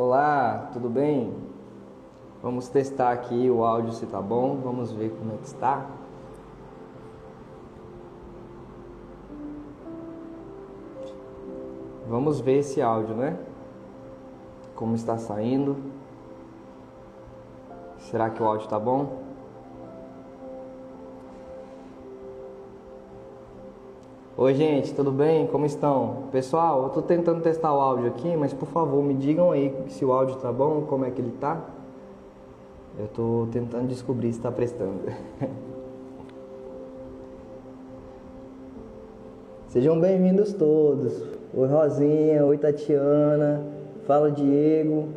Olá, tudo bem? Vamos testar aqui o áudio se tá bom, vamos ver como é que está. Vamos ver esse áudio, né? Como está saindo. Será que o áudio tá bom? Oi gente, tudo bem? Como estão? Pessoal, eu tô tentando testar o áudio aqui, mas por favor me digam aí se o áudio tá bom, como é que ele tá. Eu tô tentando descobrir se tá prestando. Sejam bem-vindos todos. Oi Rosinha, oi Tatiana, fala Diego.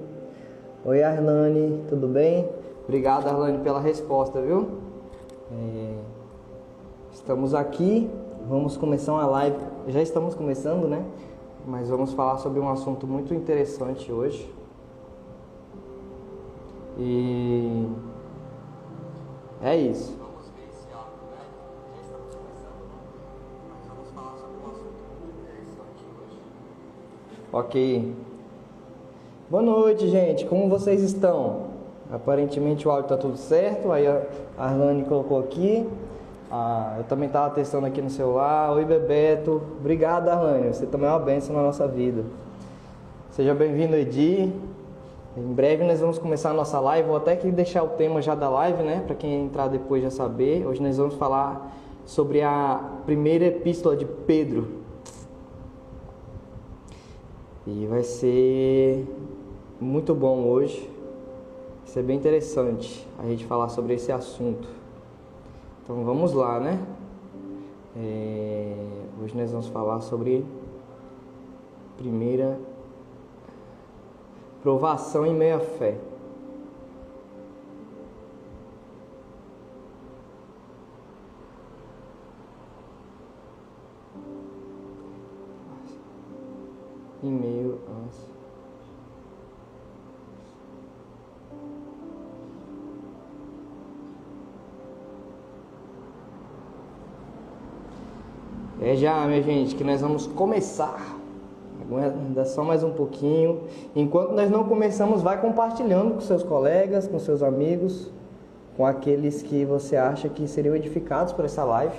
Oi Arlane, tudo bem? Obrigado Arlane pela resposta, viu? Estamos aqui. Vamos começar uma live, já estamos começando, né? Mas vamos falar sobre um assunto muito interessante hoje. E é isso. Vamos ver esse áudio, né? Já estamos começando, mas vamos falar sobre um assunto muito interessante hoje. Ok. Boa noite, gente. Como vocês estão? Aparentemente o áudio tá tudo certo. Aí a Arlane colocou aqui. Eu também estava testando aqui no celular. Oi Bebeto, obrigado Arlane, você também é uma bênção na nossa vida. Seja bem-vindo Edi. Em breve nós vamos começar a nossa live. Vou até aqui deixar o tema já da live, né, para quem entrar depois já saber. Hoje nós vamos falar sobre a primeira epístola de Pedro. E vai ser muito bom hoje. Vai ser bem interessante a gente falar sobre esse assunto. Então vamos lá, né? Hoje nós vamos falar sobre primeira provação em meio à fé. Em meio a... Já, minha gente, que nós vamos começar. Ainda só mais um pouquinho. Enquanto nós não começamos, vai compartilhando com seus colegas, com seus amigos, com aqueles que você acha que seriam edificados por essa live.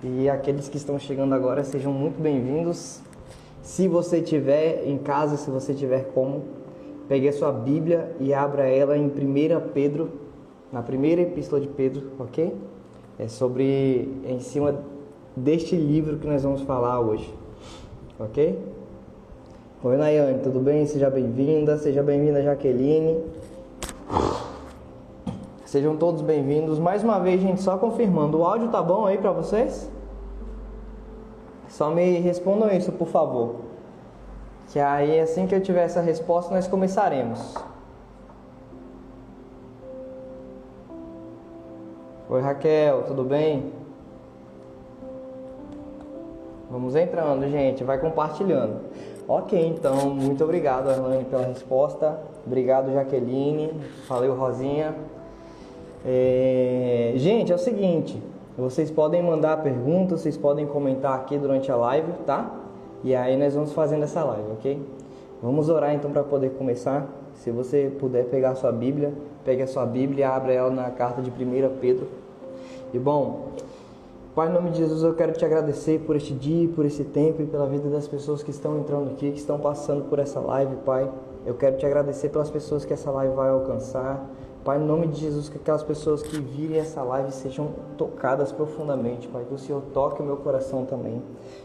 E aqueles que estão chegando agora, sejam muito bem-vindos. Se você estiver em casa, se você tiver como, pegue a sua Bíblia e abra ela em 1 Pedro, na primeira epístola de Pedro, ok? É em cima deste livro que nós vamos falar hoje, ok? Oi Nayane, tudo bem? Seja bem-vinda Jaqueline. Sejam todos bem-vindos. Mais uma vez, gente, só confirmando, o áudio tá bom aí pra vocês? Só me respondam isso, por favor. Que aí, assim que eu tiver essa resposta, nós começaremos. Oi Raquel, tudo bem? Vamos entrando, gente, vai compartilhando. Ok, então, muito obrigado, Arlane, pela resposta. Obrigado, Jaqueline. Valeu, Rosinha. Gente, é o seguinte, vocês podem mandar perguntas, vocês podem comentar aqui durante a live, tá? E aí nós vamos fazendo essa live, ok? Vamos orar então para poder começar. Se você puder pegar a sua Bíblia, pegue a sua Bíblia e abra ela na carta de 1 Pedro. E bom... Pai, em nome de Jesus, eu quero te agradecer por este dia, por esse tempo e pela vida das pessoas que estão entrando aqui, que estão passando por essa live, Pai. Eu quero te agradecer pelas pessoas que essa live vai alcançar. Pai, em nome de Jesus, que aquelas pessoas que virem essa live sejam tocadas profundamente, Pai. Que o Senhor toque o meu coração também.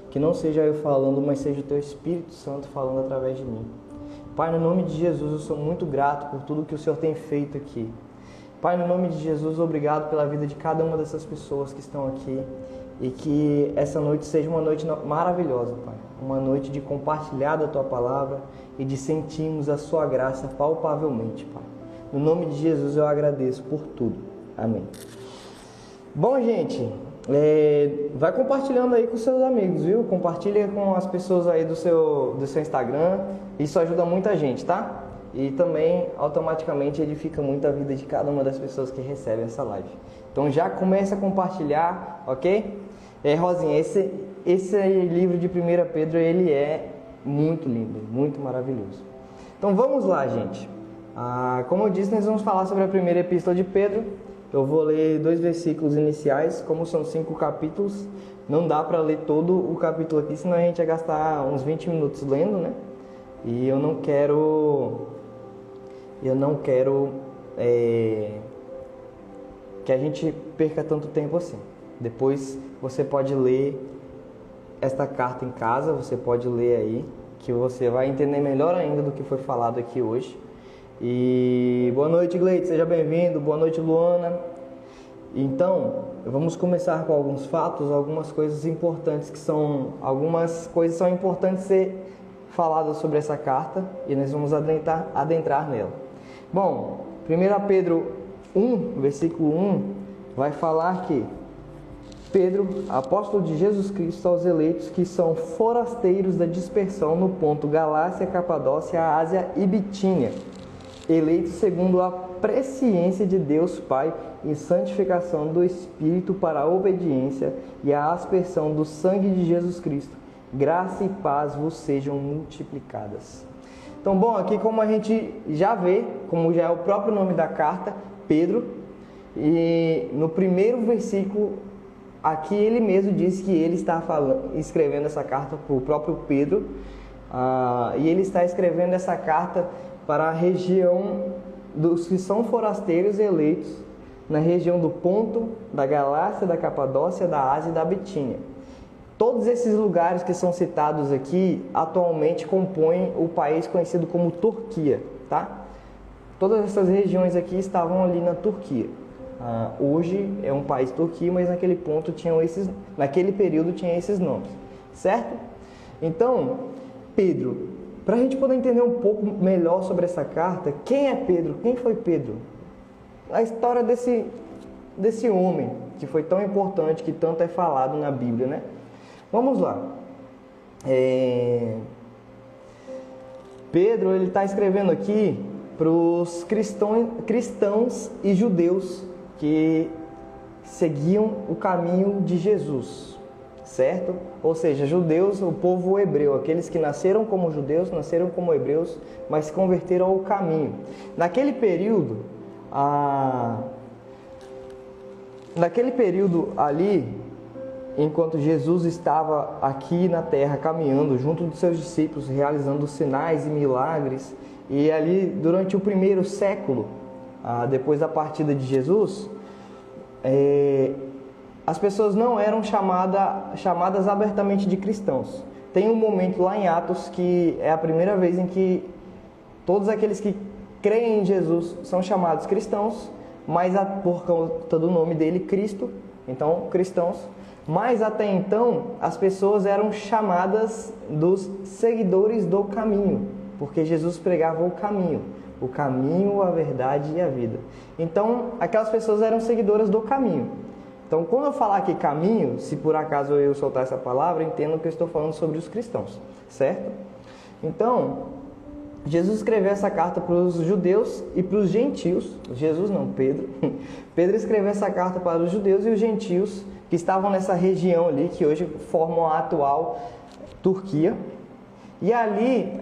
Que não seja eu falando, mas seja o Teu Espírito Santo falando através de mim. Pai, no nome de Jesus, eu sou muito grato por tudo que o Senhor tem feito aqui. Pai, no nome de Jesus, obrigado pela vida de cada uma dessas pessoas que estão aqui e que essa noite seja uma noite maravilhosa, Pai. Uma noite de compartilhar da Tua Palavra e de sentirmos a Sua graça palpavelmente, Pai. No nome de Jesus eu agradeço por tudo. Amém. Bom, gente, vai compartilhando aí com seus amigos, viu? Compartilha com as pessoas aí do seu Instagram. Isso ajuda muita gente, tá? E também automaticamente edifica muito a vida de cada uma das pessoas que recebem essa live. Então já começa a compartilhar, ok? Rosinha, esse livro de 1 Pedro, ele é muito lindo, muito maravilhoso. Então vamos lá, gente. Como eu disse, nós vamos falar sobre a primeira epístola de Pedro. Eu vou ler 2 versículos iniciais, como são 5 capítulos. Não dá para ler todo o capítulo aqui, senão a gente ia gastar uns 20 minutos lendo, né? E eu não quero que a gente perca tanto tempo assim. Depois você pode ler esta carta em casa, você pode ler aí, que você vai entender melhor ainda do que foi falado aqui hoje. E boa noite, Gleide, seja bem-vindo. Boa noite, Luana. Então, vamos começar com alguns fatos, algumas coisas importantes algumas coisas são importantes ser faladas sobre essa carta e nós vamos adentrar nela. Bom, 1 Pedro 1, versículo 1, vai falar que Pedro, apóstolo de Jesus Cristo, aos eleitos que são forasteiros da dispersão no ponto Galácia, Capadócia, Ásia e Bitínia, eleitos segundo a presciência de Deus Pai e santificação do Espírito para a obediência e a aspersão do sangue de Jesus Cristo, graça e paz vos sejam multiplicadas. Então, bom, aqui como a gente já vê, como já é o próprio nome da carta, Pedro, e no primeiro versículo, aqui ele mesmo diz que ele está escrevendo essa carta para o próprio Pedro, e ele está escrevendo essa carta para a região dos que são forasteiros eleitos, na região do Ponto, da Galácia, da Capadócia, da Ásia e da Bitínia. Todos esses lugares que são citados aqui, atualmente compõem o país conhecido como Turquia, tá? Todas essas regiões aqui estavam ali na Turquia. Hoje é um país Turquia, mas naquele período tinha esses nomes, certo? Então, Pedro, para a gente poder entender um pouco melhor sobre essa carta, quem é Pedro? Quem foi Pedro? A história desse homem que foi tão importante, que tanto é falado na Bíblia, né? Vamos lá. Pedro, ele está escrevendo aqui para os cristãos e judeus que seguiam o caminho de Jesus, certo? Ou seja, judeus, o povo hebreu, aqueles que nasceram como judeus, nasceram como hebreus, mas se converteram ao caminho. Naquele período ali, enquanto Jesus estava aqui na terra caminhando junto dos seus discípulos, realizando sinais e milagres, e ali durante o primeiro século, depois da partida de Jesus, as pessoas não eram chamadas abertamente de cristãos. Tem um momento lá em Atos que é a primeira vez em que todos aqueles que creem em Jesus são chamados cristãos, mas por conta do nome dele, Cristo, então cristãos. Mas até então as pessoas eram chamadas dos seguidores do caminho, porque Jesus pregava o caminho, a verdade e a vida. Então aquelas pessoas eram seguidoras do caminho. Então quando eu falar aqui caminho, se por acaso eu soltar essa palavra, entendo que eu estou falando sobre os cristãos, certo? Então Jesus escreveu essa carta para os judeus e para os gentios. Jesus não, Pedro. Pedro escreveu essa carta para os judeus e os gentios que estavam nessa região ali, que hoje formam a atual Turquia. E ali,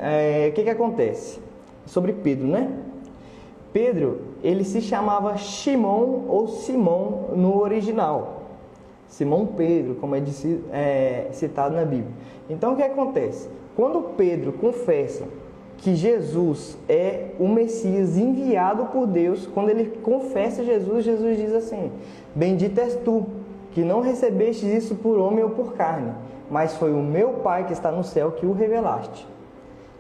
o que acontece? Sobre Pedro, né? Pedro, ele se chamava Shimon ou Simão no original. Simão Pedro, como é citado na Bíblia. Então, o que acontece? Quando Pedro confessa que Jesus é o Messias enviado por Deus, quando ele confessa Jesus, Jesus diz assim: bendito és tu, que não recebeste isso por homem ou por carne, mas foi o meu Pai que está no céu que o revelaste.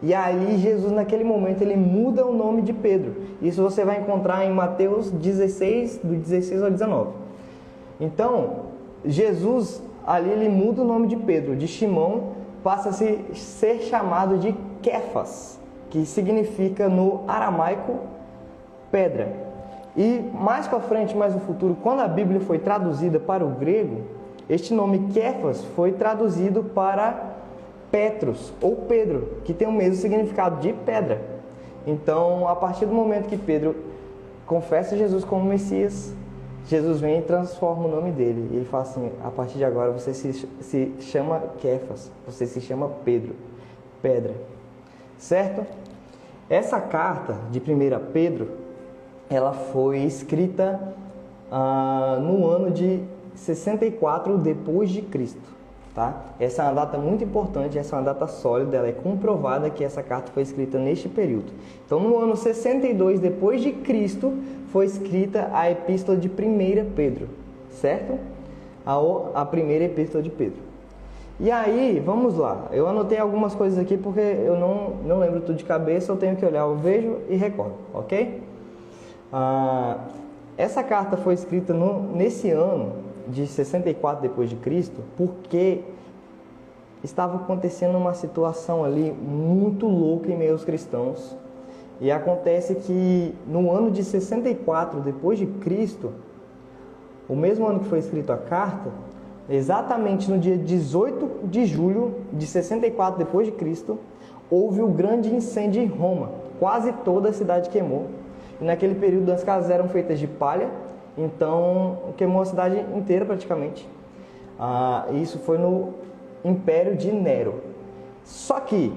E aí Jesus, naquele momento, ele muda o nome de Pedro. Isso você vai encontrar em Mateus 16, do 16 ao 19. Então, Jesus, ali ele muda o nome de Pedro, de Shimão, passa a ser chamado de Kefas, que significa no aramaico pedra. E mais para frente, mais no futuro, quando a Bíblia foi traduzida para o grego, este nome Kefas foi traduzido para Petros ou Pedro, que tem o mesmo significado de pedra. Então, a partir do momento que Pedro confessa Jesus como Messias, Jesus vem e transforma o nome dele. E ele fala assim: a partir de agora você se chama Kefas, você se chama Pedro, pedra. Certo? Essa carta de 1 Pedro, ela foi escrita no ano de 64 depois de Cristo, tá? Essa é uma data muito importante, essa é uma data sólida, ela é comprovada que essa carta foi escrita neste período. Então, no ano 62 depois de Cristo, foi escrita a epístola de 1 Pedro, certo? A primeira epístola de Pedro. E aí, vamos lá. Eu anotei algumas coisas aqui porque eu não lembro tudo de cabeça, eu tenho que olhar, eu vejo e recordo, ok? Essa carta foi escrita nesse ano de 64 depois de Cristo, porque estava acontecendo uma situação ali muito louca em meio aos cristãos. E acontece que no ano de 64 depois de Cristo, o mesmo ano que foi escrita a carta, exatamente no dia 18 de julho de 64 depois de Cristo, houve o grande incêndio em Roma. Quase toda a cidade queimou. E naquele período as casas eram feitas de palha, então queimou a cidade inteira praticamente. Isso foi no Império de Nero. Só que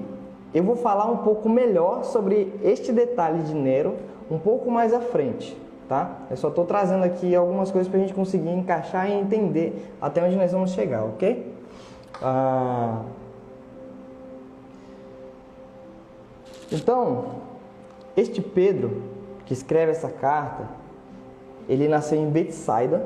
eu vou falar um pouco melhor sobre este detalhe de Nero um pouco mais à frente, tá? Eu só estou trazendo aqui algumas coisas para a gente conseguir encaixar e entender até onde nós vamos chegar, ok? Então, este Pedro, que escreve essa carta, ele nasceu em Betsaida,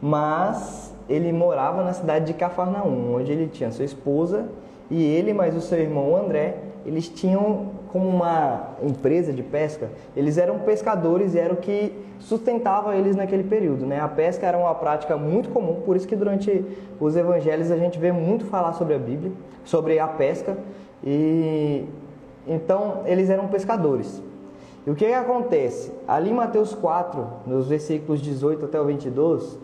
mas ele morava na cidade de Cafarnaum, onde ele tinha sua esposa e ele mais o seu irmão André, eles tinham como uma empresa de pesca, eles eram pescadores e era o que sustentava eles naquele período, né? A pesca era uma prática muito comum, por isso que durante os evangelhos a gente vê muito falar sobre a Bíblia, sobre a pesca, e então eles eram pescadores. E o que acontece? Ali em Mateus 4, nos versículos 18 até o 22,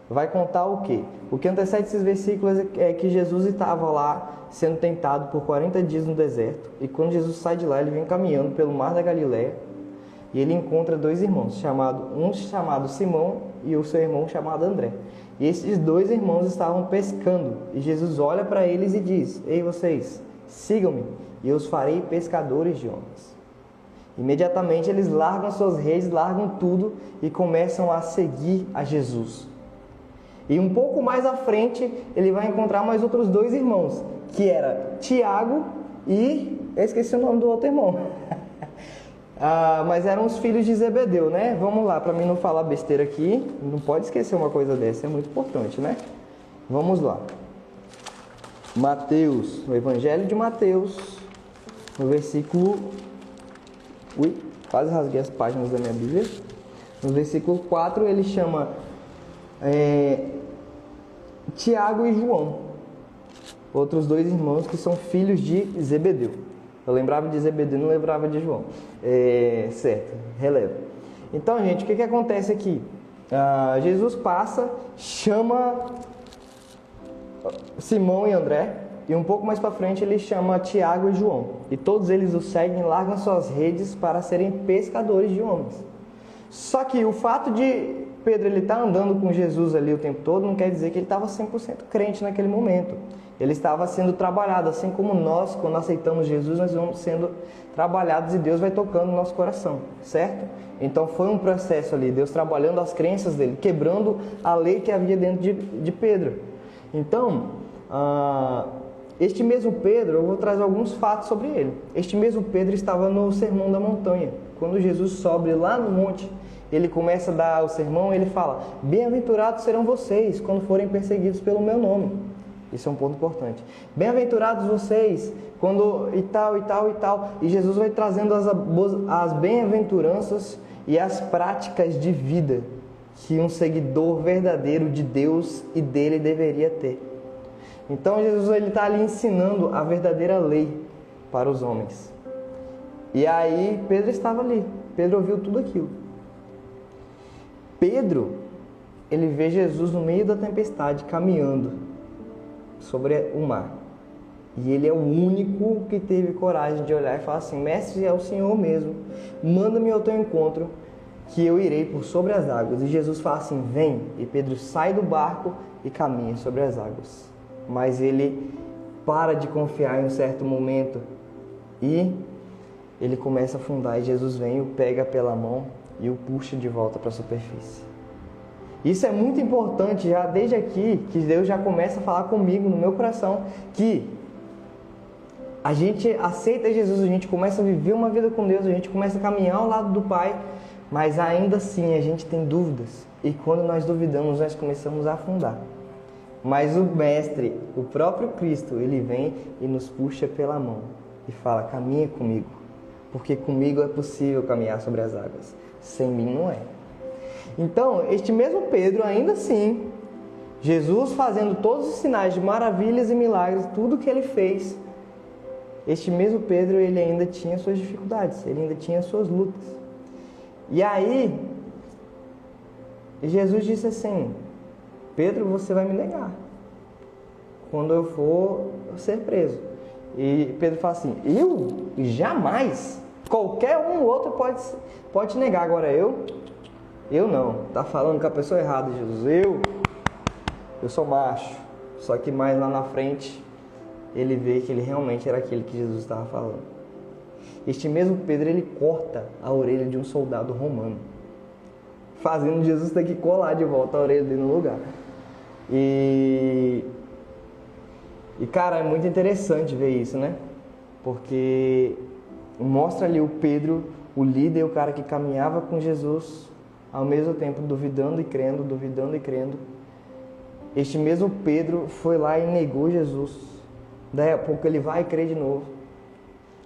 vai contar o quê? O que antecede esses versículos é que Jesus estava lá sendo tentado por 40 dias no deserto. E quando Jesus sai de lá, ele vem caminhando pelo mar da Galileia. E ele encontra dois irmãos, um chamado Simão e o seu irmão chamado André. E esses dois irmãos estavam pescando. E Jesus olha para eles e diz: Ei vocês, sigam-me e eu os farei pescadores de homens. Imediatamente eles largam suas redes, largam tudo e começam a seguir a Jesus. E um pouco mais à frente, ele vai encontrar mais outros dois irmãos, que era Tiago e... eu esqueci o nome do outro irmão. Mas eram os filhos de Zebedeu, né? Vamos lá, para mim não falar besteira aqui. Não pode esquecer uma coisa dessa, é muito importante, né? Vamos lá. Mateus, no Evangelho de Mateus, no versículo... quase rasguei as páginas da minha Bíblia. No versículo 4, ele chama... Tiago e João, outros dois irmãos que são filhos de Zebedeu. Eu lembrava de Zebedeu, não lembrava de João. Certo, releva. Então, gente, o que acontece aqui? Jesus passa, chama Simão e André, e um pouco mais para frente ele chama Tiago e João. E todos eles o seguem, largam suas redes para serem pescadores de homens. Só que o fato de Pedro ele tá andando com Jesus ali o tempo todo não quer dizer que ele estava 100% crente naquele momento. Ele estava sendo trabalhado, assim como nós, quando aceitamos Jesus, nós vamos sendo trabalhados e Deus vai tocando no nosso coração, certo? Então foi um processo ali, Deus trabalhando as crenças dele, quebrando a lei que havia dentro de Pedro. Então, este mesmo Pedro, eu vou trazer alguns fatos sobre ele. Este mesmo Pedro estava no Sermão da Montanha. Quando Jesus sobe lá no monte, ele começa a dar o sermão e ele fala: bem-aventurados serão vocês quando forem perseguidos pelo meu nome. Isso é um ponto importante. Bem-aventurados vocês quando e tal, e tal, e tal. E Jesus vai trazendo as bem-aventuranças e as práticas de vida que um seguidor verdadeiro de Deus e dele deveria ter. Então Jesus está ali ensinando a verdadeira lei para os homens. E aí Pedro estava ali. Pedro ouviu tudo aquilo. Pedro, ele vê Jesus no meio da tempestade, caminhando sobre o mar. E ele é o único que teve coragem de olhar e falar assim: mestre, é o Senhor mesmo, manda-me ao teu encontro, que eu irei por sobre as águas. E Jesus fala assim: vem. E Pedro sai do barco e caminha sobre as águas. Mas ele para de confiar em um certo momento e ele começa a afundar e Jesus vem, o pega pela mão e o puxa de volta para a superfície. Isso é muito importante já desde aqui, que Deus já começa a falar comigo no meu coração, que a gente aceita Jesus, a gente começa a viver uma vida com Deus, a gente começa a caminhar ao lado do Pai, mas ainda assim a gente tem dúvidas. E quando nós duvidamos, nós começamos a afundar. Mas o Mestre, o próprio Cristo, ele vem e nos puxa pela mão e fala: caminha comigo, porque comigo é possível caminhar sobre as águas, sem mim não é. Então, este mesmo Pedro, ainda assim, Jesus fazendo todos os sinais de maravilhas e milagres, tudo que ele fez, este mesmo Pedro, ele ainda tinha suas dificuldades, ele ainda tinha suas lutas. E aí, Jesus disse assim: Pedro, você vai me negar quando eu for ser preso. E Pedro fala assim: eu? Jamais? Qualquer um outro pode te negar, agora eu não. Tá falando com a pessoa errada, Jesus. Eu sou macho. Só que mais lá na frente, ele vê que ele realmente era aquele que Jesus estava falando. Este mesmo Pedro, ele corta a orelha de um soldado romano, fazendo Jesus ter que colar de volta a orelha dele no lugar. E cara, é muito interessante ver isso, né? Porque mostra ali o Pedro, o líder, o cara que caminhava com Jesus, ao mesmo tempo duvidando e crendo, duvidando e crendo. Este mesmo Pedro foi lá e negou Jesus. Daí a pouco ele vai e crê de novo.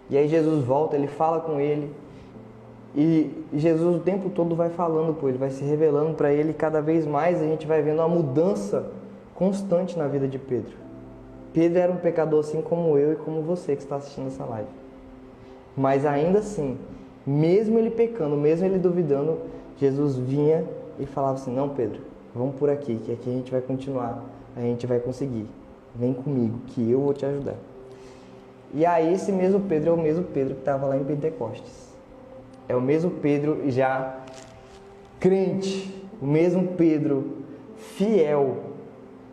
E aí Jesus volta, ele fala com ele. E Jesus o tempo todo vai falando com ele, vai se revelando para ele. E cada vez mais a gente vai vendo uma mudança constante na vida de Pedro. Pedro era um pecador assim como eu e como você que está assistindo essa live. Mas ainda assim, mesmo ele pecando, mesmo ele duvidando, Jesus vinha e falava assim: não, Pedro, vamos por aqui, que aqui a gente vai continuar, a gente vai conseguir. Vem comigo, que eu vou te ajudar. E aí esse mesmo Pedro é o mesmo Pedro que estava lá em Pentecostes. É o mesmo Pedro já crente, o mesmo Pedro fiel.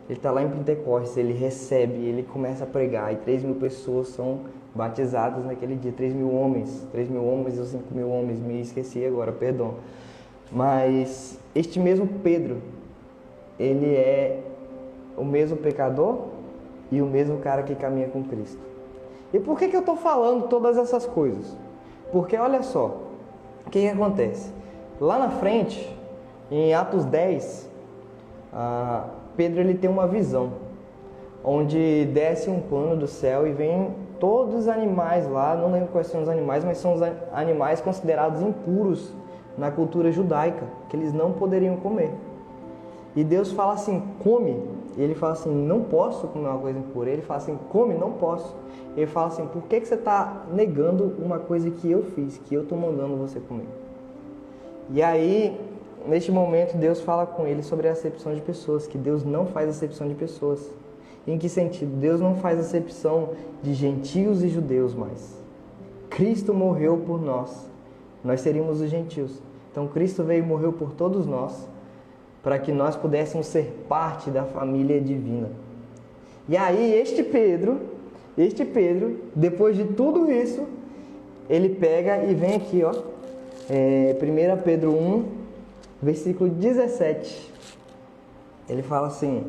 Ele está lá em Pentecostes, ele recebe, ele começa a pregar, e 3.000 pessoas são batizadas naquele dia, 3.000 homens ou 5.000 homens, me esqueci agora, perdão. Mas este mesmo Pedro, ele é o mesmo pecador e o mesmo cara que caminha com Cristo. E por que eu estou falando todas essas coisas? Porque olha só, o que acontece? Lá na frente, em Atos 10, Pedro ele tem uma visão, onde desce um pano do céu e vem todos os animais lá, não lembro quais são os animais, mas são os animais considerados impuros na cultura judaica, que eles não poderiam comer. E Deus fala assim: come. E ele fala assim: não posso comer uma coisa impura. Ele fala assim: come, não posso. Ele fala assim: por que você está negando uma coisa que eu fiz, que eu estou mandando você comer? E aí, neste momento, Deus fala com ele sobre a acepção de pessoas, que Deus não faz acepção de pessoas. Em que sentido? Deus não faz acepção de gentios e judeus mais. Cristo morreu por nós. Nós seríamos os gentios. Então Cristo veio e morreu por todos nós, para que nós pudéssemos ser parte da família divina. E aí este Pedro, depois de tudo isso, ele pega e vem aqui, ó, 1 Pedro 1, versículo 17. Ele fala assim: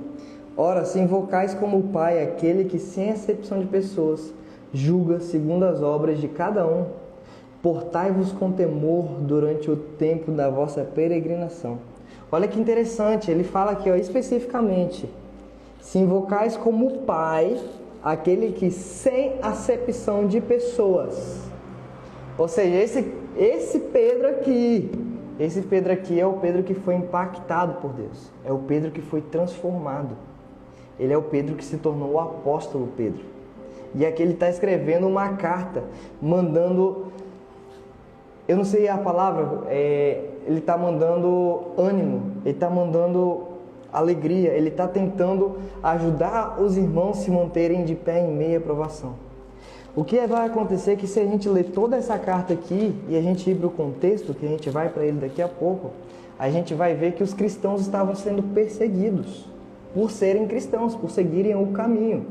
ora, se invocais como o Pai aquele que, sem acepção de pessoas, julga segundo as obras de cada um, portai-vos com temor durante o tempo da vossa peregrinação. Olha que interessante, ele fala aqui, ó, especificamente: se invocais como o Pai aquele que, sem acepção de pessoas. Ou seja, esse Pedro aqui é o Pedro que foi impactado por Deus. É o Pedro que foi transformado. Ele é o Pedro que se tornou o apóstolo Pedro. E aqui ele está escrevendo uma carta, mandando, eu não sei a palavra, ele está mandando ânimo, ele está mandando alegria, ele está tentando ajudar os irmãos a se manterem de pé em meio à provação. O que vai acontecer é que, se a gente ler toda essa carta aqui e a gente ir para o contexto, que a gente vai para ele daqui a pouco, a gente vai ver que os cristãos estavam sendo perseguidos por serem cristãos, por seguirem o caminho.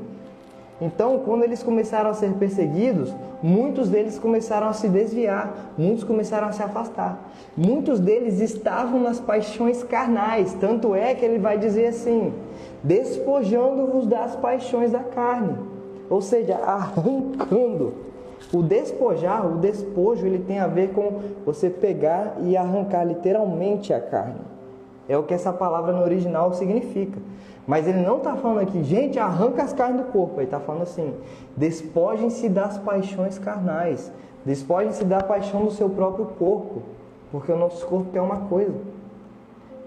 Então, quando eles começaram a ser perseguidos, muitos deles começaram a se desviar, muitos começaram a se afastar. Muitos deles estavam nas paixões carnais, tanto é que ele vai dizer assim: despojando-vos das paixões da carne, ou seja, arrancando. O despojar, o despojo, ele tem a ver com você pegar e arrancar literalmente a carne. É o que essa palavra no original significa. Mas ele não está falando aqui, gente, arranca as carnes do corpo. Ele está falando assim: despojem-se das paixões carnais. Despojem-se da paixão do seu próprio corpo. Porque o nosso corpo quer uma coisa.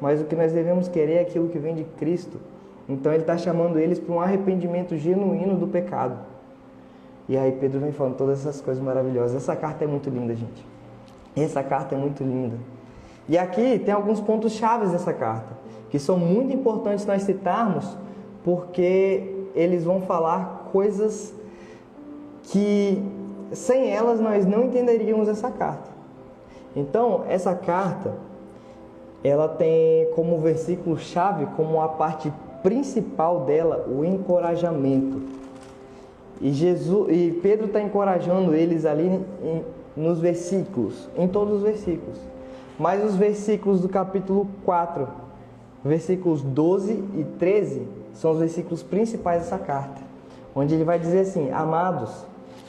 Mas o que nós devemos querer é aquilo que vem de Cristo. Então ele está chamando eles para um arrependimento genuíno do pecado. E aí Pedro vem falando todas essas coisas maravilhosas. Essa carta é muito linda, gente. Essa carta é muito linda. E aqui tem alguns pontos chaves dessa carta, que são muito importantes nós citarmos, porque eles vão falar coisas que sem elas nós não entenderíamos essa carta. Então, essa carta, ela tem como versículo-chave, como a parte principal dela, o encorajamento. E Pedro está encorajando eles ali nos versículos, em todos os versículos. Mas os versículos do capítulo 4, versículos 12 e 13, são os versículos principais dessa carta, onde ele vai dizer assim: amados,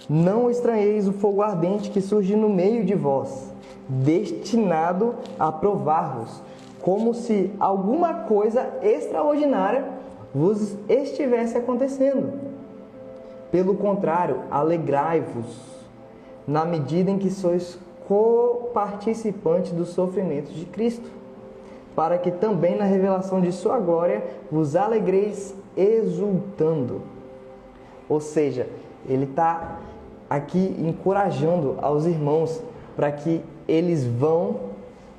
não estranheis o fogo ardente que surge no meio de vós, destinado a provar-vos, como se alguma coisa extraordinária vos estivesse acontecendo. Pelo contrário, alegrai-vos, na medida em que sois coparticipantes dos sofrimentos de Cristo, para que também na revelação de sua glória vos alegreis exultando. Ou seja, ele está aqui encorajando aos irmãos para que eles vão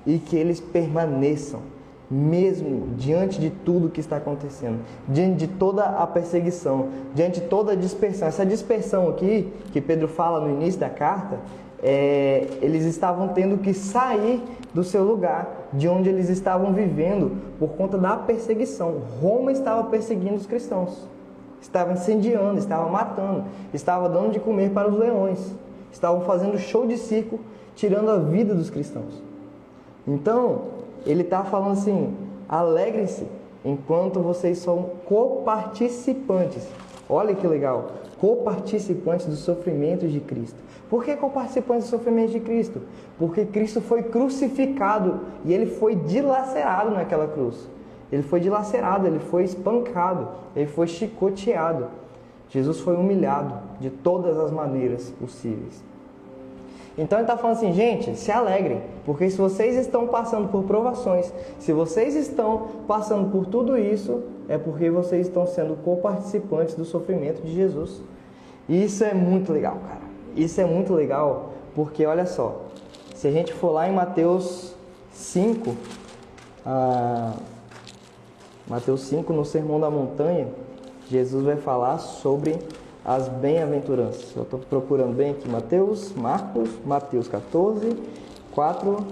e que eles permaneçam, mesmo diante de tudo que está acontecendo, diante de toda a perseguição, diante de toda a dispersão. Essa dispersão aqui, que Pedro fala no início da carta, eles estavam tendo que sair do seu lugar, de onde eles estavam vivendo, por conta da perseguição. Roma estava perseguindo os cristãos, estava incendiando, estava matando, estava dando de comer para os leões, estavam fazendo show de circo, tirando a vida dos cristãos. Então, ele está falando assim: alegrem-se enquanto vocês são coparticipantes. Olha que legal, coparticipantes dos sofrimentos de Cristo. Por que coparticipantes dos sofrimentos de Cristo? Porque Cristo foi crucificado e ele foi dilacerado naquela cruz. Ele foi dilacerado, ele foi espancado, ele foi chicoteado. Jesus foi humilhado de todas as maneiras possíveis. Então ele está falando assim: gente, se alegrem, porque se vocês estão passando por provações, se vocês estão passando por tudo isso, é porque vocês estão sendo coparticipantes do sofrimento de Jesus. E isso é muito legal, cara. Isso é muito legal, porque olha só, se a gente for lá em Mateus 5, Mateus 5, no Sermão da Montanha, Jesus vai falar sobre as bem-aventuranças. Eu estou procurando bem aqui, Mateus 14, 4,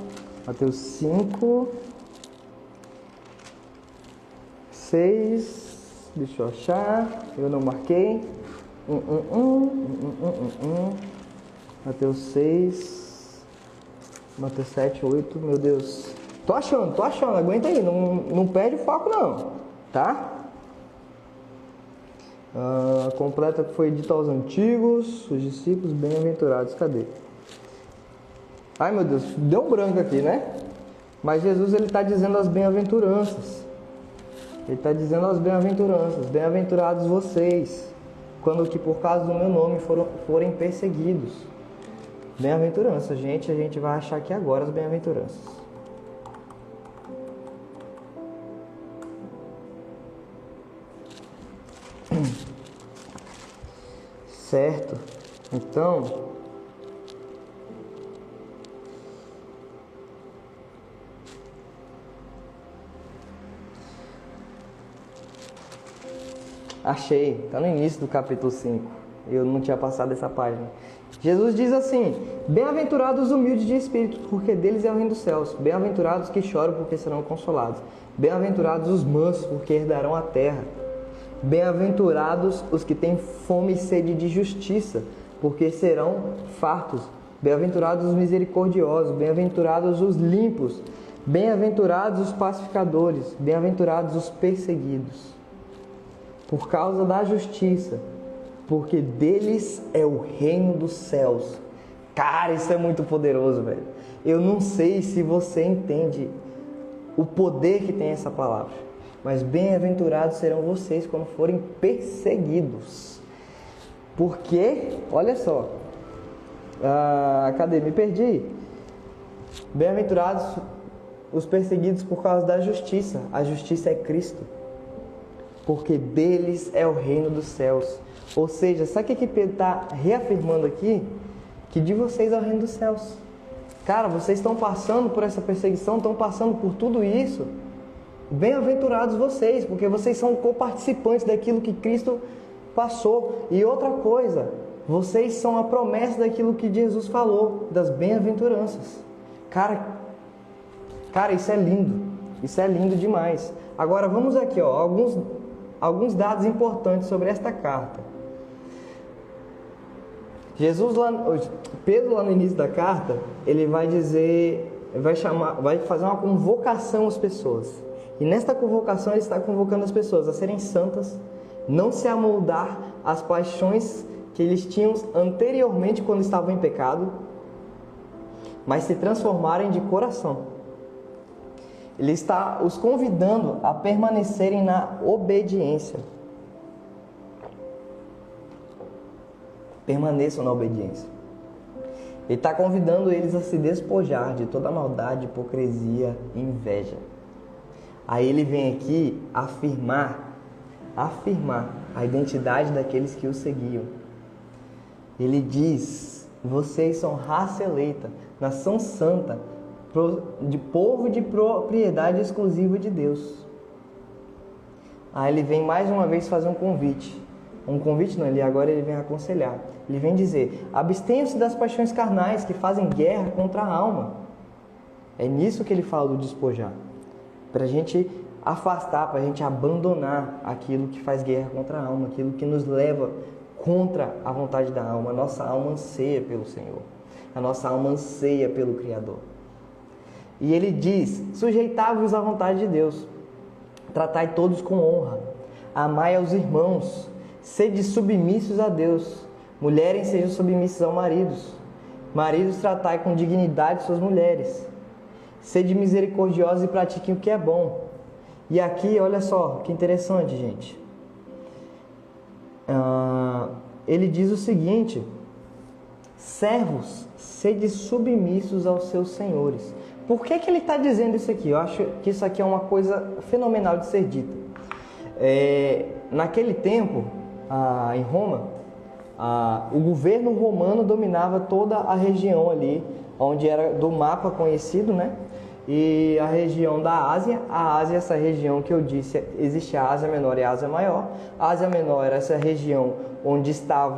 Mateus 5, 6, deixa eu achar, eu não marquei, Mateus 6, Mateus 7, 8, meu Deus, tô achando, aguenta aí, não perde o foco não, tá? Completa que foi dito aos antigos, os discípulos bem-aventurados. Cadê? Ai meu Deus, deu um branco aqui, né? Mas Jesus ele está dizendo as bem-aventuranças. Ele está dizendo as bem-aventuranças. Bem-aventurados vocês, quando que por causa do meu nome forem perseguidos. Bem-aventuranças, gente. A gente vai achar aqui agora as bem-aventuranças. Certo? Então, achei, está no início do capítulo 5. Eu não tinha passado essa página. Jesus diz assim: bem-aventurados os humildes de espírito, porque deles é o reino dos céus. Bem-aventurados que choram, porque serão consolados. Bem-aventurados os mansos, porque herdarão a terra. Bem-aventurados os que têm fome e sede de justiça, porque serão fartos. Bem-aventurados os misericordiosos, bem-aventurados os limpos, bem-aventurados os pacificadores, bem-aventurados os perseguidos, por causa da justiça, porque deles é o reino dos céus. Cara, isso é muito poderoso, velho. Eu não sei se você entende o poder que tem essa palavra, mas bem-aventurados serão vocês quando forem perseguidos. Porque, olha só, cadê? Me perdi. Bem-aventurados os perseguidos por causa da justiça. A justiça é Cristo. Porque deles é o reino dos céus. Ou seja, sabe o que Pedro está reafirmando aqui? Que de vocês é o reino dos céus. Cara, vocês estão passando por essa perseguição, estão passando por tudo isso. Bem-aventurados vocês, porque vocês são coparticipantes daquilo que Cristo passou. E outra coisa, vocês são a promessa daquilo que Jesus falou, das bem-aventuranças. Cara, isso é lindo. Isso é lindo demais. Agora vamos aqui, alguns dados importantes sobre esta carta. Pedro lá no início da carta, ele vai fazer uma convocação às pessoas. E nesta convocação ele está convocando as pessoas a serem santas, não se amoldar às paixões que eles tinham anteriormente quando estavam em pecado, mas se transformarem de coração. Ele está os convidando a permanecerem na obediência. Permaneçam na obediência. Ele está convidando eles a se despojar de toda maldade, hipocrisia e inveja. Aí ele vem aqui afirmar a identidade daqueles que o seguiam. Ele diz: vocês são raça eleita, nação santa, de povo de propriedade exclusiva de Deus. Aí ele vem mais uma vez fazer um convite. Agora ele vem aconselhar. Ele vem dizer: abstenham-se das paixões carnais que fazem guerra contra a alma. É nisso que ele fala do despojar. Para a gente afastar, para a gente abandonar aquilo que faz guerra contra a alma, aquilo que nos leva contra a vontade da alma. A nossa alma anseia pelo Senhor. A nossa alma anseia pelo Criador. E ele diz: sujeitai-vos à vontade de Deus. Tratai todos com honra. Amai aos irmãos. Sede submissos a Deus. Mulheres sejam submissas aos maridos. Maridos, tratai com dignidade suas mulheres. Sede misericordiosos e pratiquem o que é bom. E aqui, olha só, que interessante, gente. Ele diz o seguinte: servos, sede submissos aos seus senhores. Por que ele está dizendo isso aqui? Eu acho que isso aqui é uma coisa fenomenal de ser dita. Naquele tempo, em Roma, o governo romano dominava toda a região ali, onde era do mapa conhecido, né? E a região da Ásia. A Ásia, essa região que eu disse, existe a Ásia Menor e a Ásia Maior. A Ásia Menor era essa região onde está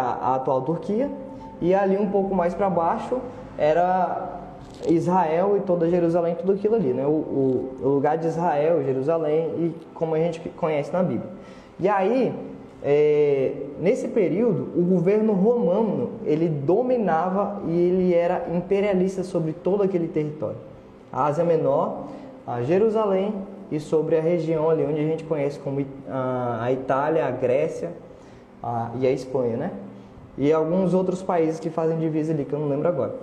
a atual Turquia, e ali um pouco mais para baixo era Israel e toda Jerusalém, tudo aquilo ali, né? O lugar de Israel, Jerusalém, e como a gente conhece na Bíblia. E aí, nesse período, o governo romano, ele dominava e ele era imperialista sobre todo aquele território. A Ásia Menor, a Jerusalém e sobre a região ali onde a gente conhece como a Itália, a Grécia e a Espanha, né? E alguns outros países que fazem divisa ali, que eu não lembro agora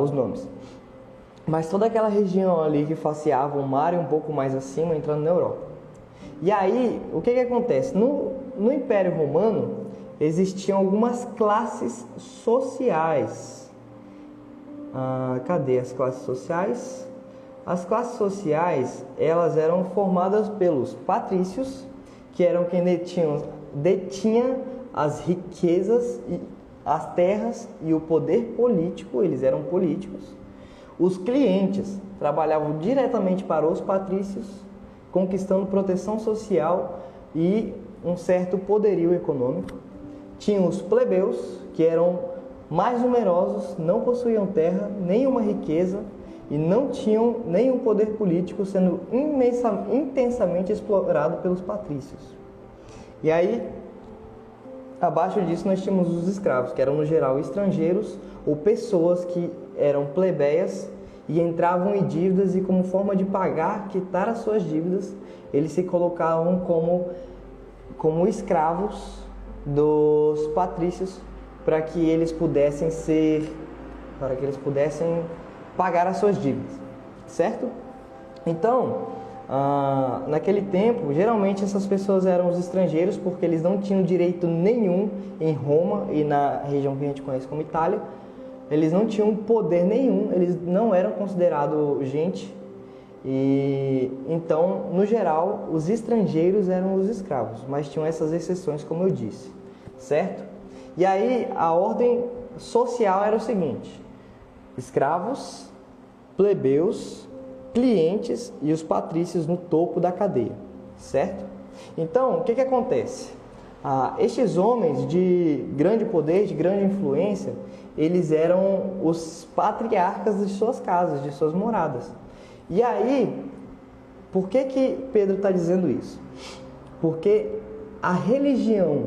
os nomes. Mas toda aquela região ali que faceava o mar e um pouco mais acima, entrando na Europa. E aí, o que acontece? No Império Romano, existiam algumas classes sociais. Cadê as classes sociais? As classes sociais, elas eram formadas pelos patrícios, que eram quem detinha as riquezas, as terras e o poder político, eles eram políticos. Os clientes trabalhavam diretamente para os patrícios, conquistando proteção social e um certo poderio econômico. Tinham os plebeus, que eram mais numerosos, não possuíam terra, nenhuma riqueza, e não tinham nenhum poder político, sendo intensamente explorado pelos patrícios. E aí, abaixo disso, nós tínhamos os escravos, que eram no geral estrangeiros ou pessoas que eram plebeias e entravam em dívidas e, como forma de pagar, quitar as suas dívidas, eles se colocavam como escravos dos patrícios para que eles pudessem pagar as suas dívidas, certo? Então, naquele tempo, geralmente essas pessoas eram os estrangeiros porque eles não tinham direito nenhum em Roma e na região que a gente conhece como Itália. Eles não tinham poder nenhum, eles não eram considerados gente. E então, no geral, os estrangeiros eram os escravos, mas tinham essas exceções, como eu disse, certo? E aí a ordem social era o seguinte: escravos, plebeus, clientes e os patrícios no topo da cadeia, certo? Então, o que acontece? Estes homens de grande poder, de grande influência, eles eram os patriarcas de suas casas, de suas moradas. E aí, por que Pedro está dizendo isso? Porque a religião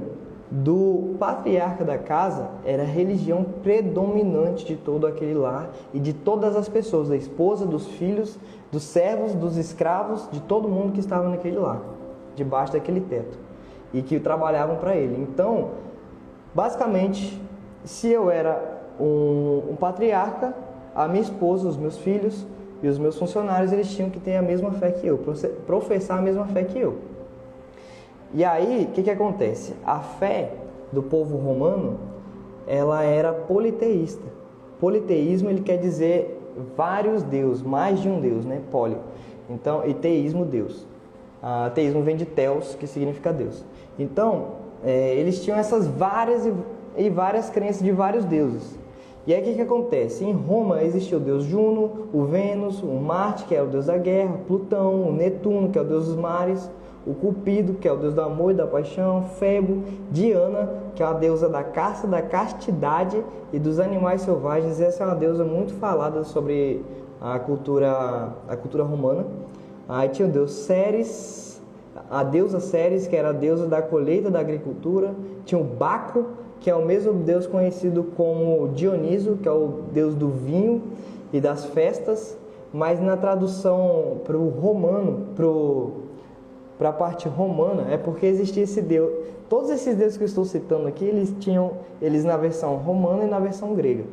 do patriarca da casa era a religião predominante de todo aquele lar e de todas as pessoas, da esposa, dos filhos, dos servos, dos escravos, de todo mundo que estava naquele lar, debaixo daquele teto, e que trabalhavam para ele. Então, basicamente, se eu era um patriarca, a minha esposa, os meus filhos e os meus funcionários, eles tinham que ter a mesma fé que eu, professar a mesma fé que eu. E aí, o que acontece? A fé do povo romano, ela era politeísta. Politeísmo, ele quer dizer vários deuses, mais de um deus, né? Poli. Então, e teísmo, Deus. Teísmo vem de teos, que significa Deus. Então, eles tinham essas várias crenças de vários deuses. E aí, o que acontece? Em Roma existia o deus Juno, o Vênus, o Marte, que é o deus da guerra, Plutão, o Netuno, que é o deus dos mares, o Cupido, que é o deus do amor e da paixão, Febo, Diana, que é a deusa da caça, da castidade e dos animais selvagens. Essa é uma deusa muito falada sobre a cultura romana. Aí tinha o deus Ceres, a deusa Ceres, que era a deusa da colheita da agricultura. Tinha o Baco, que é o mesmo deus conhecido como Dioniso, que é o deus do vinho e das festas. Mas na tradução para o romano, para a parte romana, é porque existia esse deus. Todos esses deuses que eu estou citando aqui, eles na versão romana e na versão grega.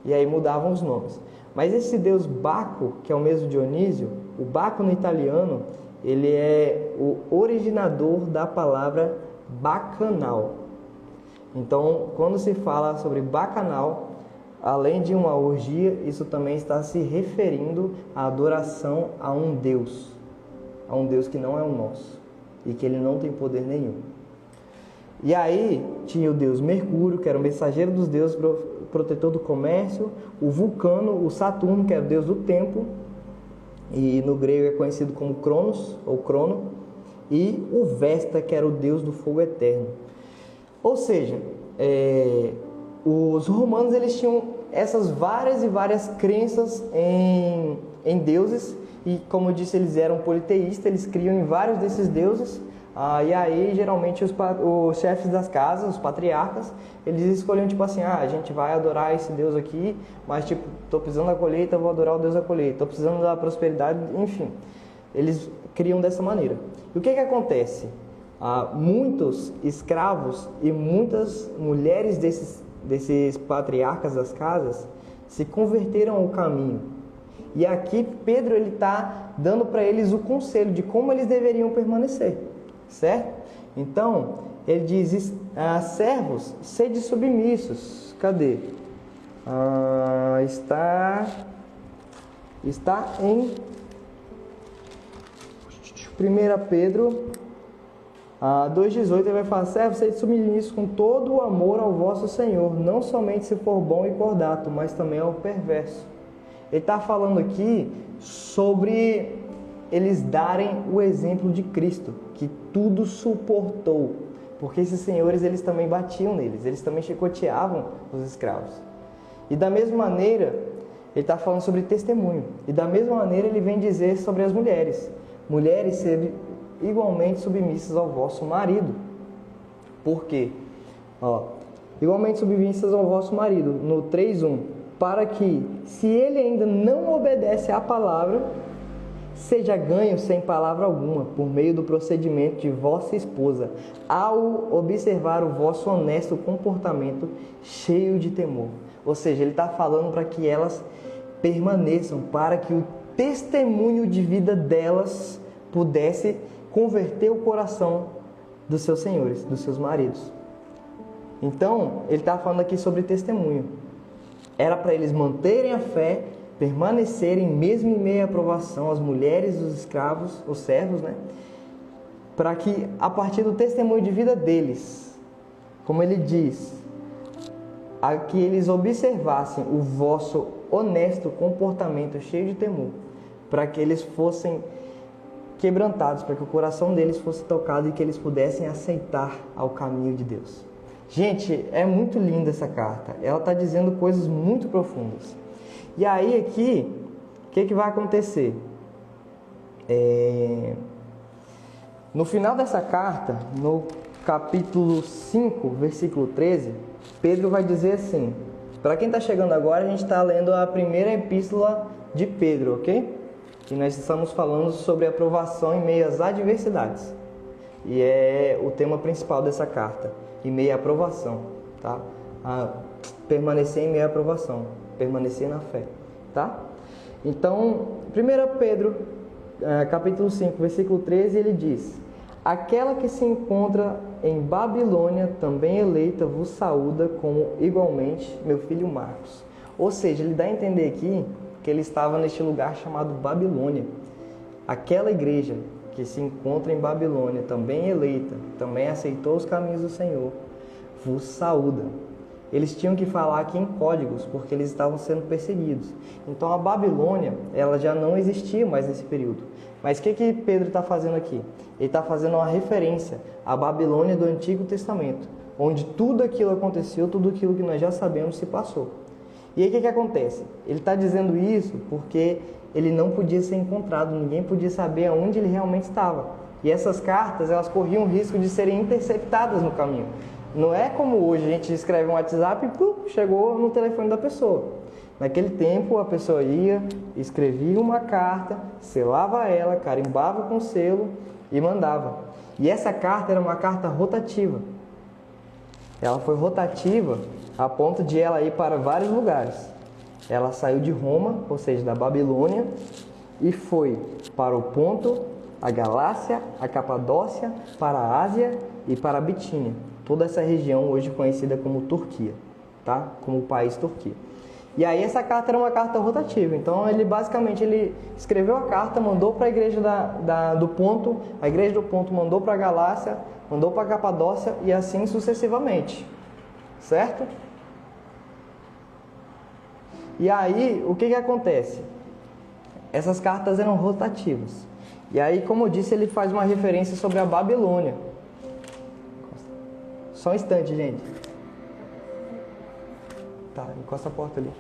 E aí mudavam os nomes. Mas esse deus Baco, que é o mesmo Dionísio, o Baco no italiano, ele é o originador da palavra bacanal. Então, quando se fala sobre bacanal, além de uma orgia, isso também está se referindo à adoração a um Deus que não é o nosso e que ele não tem poder nenhum. E aí tinha o deus Mercúrio, que era o mensageiro dos deuses, protetor do comércio, o Vulcano, o Saturno, que era o deus do tempo, e no grego é conhecido como Cronos, ou Crono, e o Vesta, que era o deus do fogo eterno. Ou seja, os romanos eles tinham essas várias crenças em deuses, e como eu disse, eles eram politeístas, eles criam em vários desses deuses. E aí, geralmente, os chefes das casas, os patriarcas, eles escolhiam, tipo assim, a gente vai adorar esse Deus aqui, mas, tipo, tô precisando da colheita, vou adorar o Deus da colheita, tô precisando da prosperidade, enfim. Eles criam dessa maneira. E o que acontece? Muitos escravos e muitas mulheres desses patriarcas das casas se converteram ao caminho. E aqui, Pedro está dando para eles o conselho de como eles deveriam permanecer. Certo? Então, ele diz, servos, sede submissos. Cadê? Está em 1 Pedro 2,18, ele vai falar, servos, sede submissos com todo o amor ao vosso Senhor, não somente se for bom e cordato, mas também ao perverso. Ele está falando aqui sobre eles darem o exemplo de Cristo, que tudo suportou, porque esses senhores eles também batiam neles, eles também chicoteavam os escravos. E da mesma maneira, ele está falando sobre testemunho. E da mesma maneira ele vem dizer sobre as mulheres. Mulheres serem igualmente submissas ao vosso marido. Por quê? Igualmente submissas ao vosso marido, no 3:1. Para que, se ele ainda não obedece à palavra, seja ganho sem palavra alguma, por meio do procedimento de vossa esposa, ao observar o vosso honesto comportamento cheio de temor. Ou seja, ele está falando para que elas permaneçam, para que o testemunho de vida delas pudesse converter o coração dos seus senhores, dos seus maridos. Então, ele está falando aqui sobre testemunho. Era para eles manterem a fé, permanecerem mesmo em meio à provação, as mulheres, os escravos, os servos, né? Para que, a partir do testemunho de vida deles, como ele diz, a que eles observassem o vosso honesto comportamento cheio de temor, para que eles fossem quebrantados, para que o coração deles fosse tocado e que eles pudessem aceitar ao caminho de Deus. Gente, é muito linda essa carta. Ela está dizendo coisas muito profundas. E aí aqui, o que vai acontecer? No final dessa carta, no capítulo 5, versículo 13, Pedro vai dizer assim, para quem está chegando agora, a gente está lendo a primeira epístola de Pedro, ok? E nós estamos falando sobre a aprovação em meio às adversidades. E é o tema principal dessa carta, em meio à aprovação, tá? Permanecer em meio à aprovação, permanecer na fé, tá? Então, 1 Pedro, capítulo 5, versículo 13, ele diz: aquela que se encontra em Babilônia, também eleita, vos saúda, como igualmente meu filho Marcos. Ou seja, ele dá a entender aqui que ele estava neste lugar chamado Babilônia. Aquela igreja que se encontra em Babilônia, também eleita, também aceitou os caminhos do Senhor, vos saúda. Eles tinham que falar aqui em códigos, porque eles estavam sendo perseguidos. Então a Babilônia, ela já não existia mais nesse período. Mas o que Pedro está fazendo aqui? Ele está fazendo uma referência à Babilônia do Antigo Testamento, onde tudo aquilo aconteceu, tudo aquilo que nós já sabemos se passou. E aí o que acontece? Ele está dizendo isso porque ele não podia ser encontrado, ninguém podia saber aonde ele realmente estava. E essas cartas, elas corriam o risco de serem interceptadas no caminho. Não é como hoje, a gente escreve um WhatsApp e chegou no telefone da pessoa. Naquele tempo, a pessoa ia, escrevia uma carta, selava ela, carimbava com selo e mandava. E essa carta era uma carta rotativa. Ela foi rotativa a ponto de ela ir para vários lugares. Ela saiu de Roma, ou seja, da Babilônia, e foi para o Ponto, a Galácia, a Capadócia, para a Ásia e para a Bitínia. Toda essa região hoje conhecida como Turquia, tá? Como o país Turquia. E aí essa carta era uma carta rotativa. Então ele escreveu a carta, mandou para a igreja do Ponto, a igreja do Ponto mandou para a Galácia, mandou para a Capadócia e assim sucessivamente. Certo? E aí, o que acontece? Essas cartas eram rotativas. E aí, como eu disse, ele faz uma referência sobre a Babilônia. Só um instante, gente. Tá, encosta a porta ali.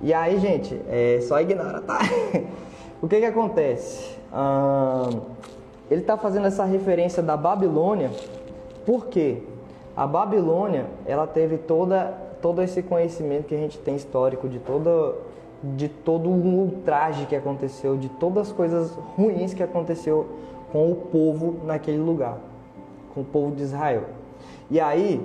E aí, gente, só ignora, tá? O que acontece? Ele está fazendo essa referência da Babilônia, porque a Babilônia, ela teve todo esse conhecimento que a gente tem histórico de todo o ultraje que aconteceu, de todas as coisas ruins que aconteceu com o povo naquele lugar, com o povo de Israel. E aí,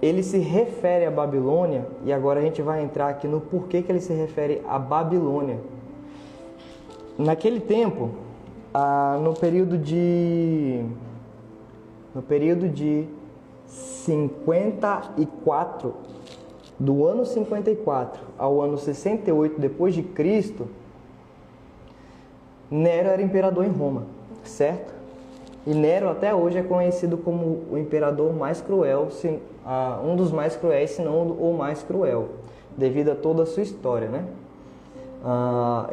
ele se refere à Babilônia, e agora a gente vai entrar aqui no porquê que ele se refere à Babilônia. Naquele tempo, no período de 54, do ano 54 ao ano 68 depois de Cristo, Nero era imperador em Roma, certo? E Nero até hoje é conhecido como o imperador mais cruel, um dos mais cruéis, se não o mais cruel, devido a toda a sua história, né?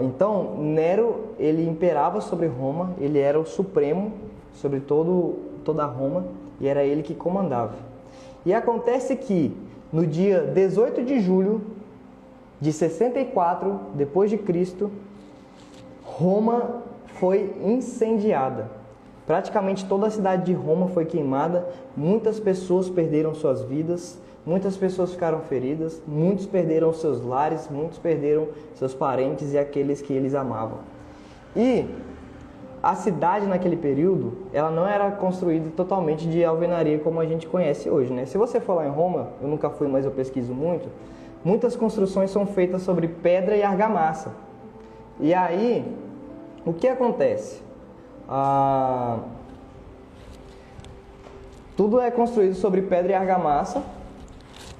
Então, Nero, ele imperava sobre Roma, ele era o supremo sobre toda Roma, e era ele que comandava. E acontece que, no dia 18 de julho de 64 depois de Cristo, Roma foi incendiada. Praticamente toda a cidade de Roma foi queimada, muitas pessoas perderam suas vidas, muitas pessoas ficaram feridas, muitos perderam seus lares, muitos perderam seus parentes e aqueles que eles amavam. E a cidade naquele período, ela não era construída totalmente de alvenaria como a gente conhece hoje, né? Se você for lá em Roma, eu nunca fui, mas eu pesquiso muito, muitas construções são feitas sobre pedra e argamassa. E aí, o que acontece? Tudo é construído sobre pedra e argamassa,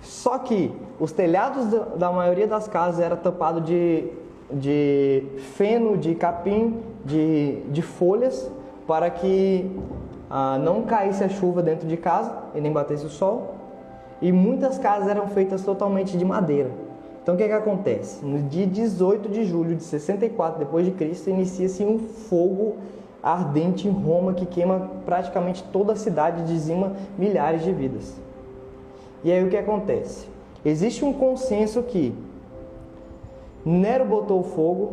só que os telhados da maioria das casas eram tapados de feno, de capim, de folhas, para que não caísse a chuva dentro de casa e nem batesse o sol. E muitas casas eram feitas totalmente de madeira. Então o que acontece? No dia 18 de julho de 64 depois de Cristo, inicia-se um fogo ardente em Roma que queima praticamente toda a cidade e dizima milhares de vidas. E aí o que acontece? Existe um consenso que Nero botou fogo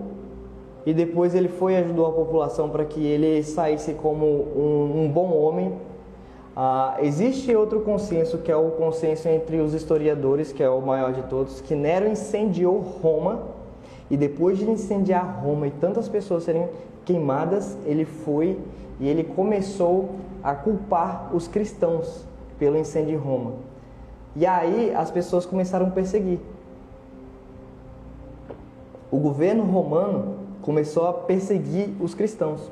e depois ele foi e ajudou a população para que ele saísse como um bom homem. Existe outro consenso, que é o consenso entre os historiadores, que é o maior de todos, que Nero incendiou Roma e depois de incendiar Roma e tantas pessoas serem queimadas, ele foi e ele começou a culpar os cristãos pelo incêndio em Roma. E aí as pessoas começaram a perseguir. O governo romano começou a perseguir os cristãos.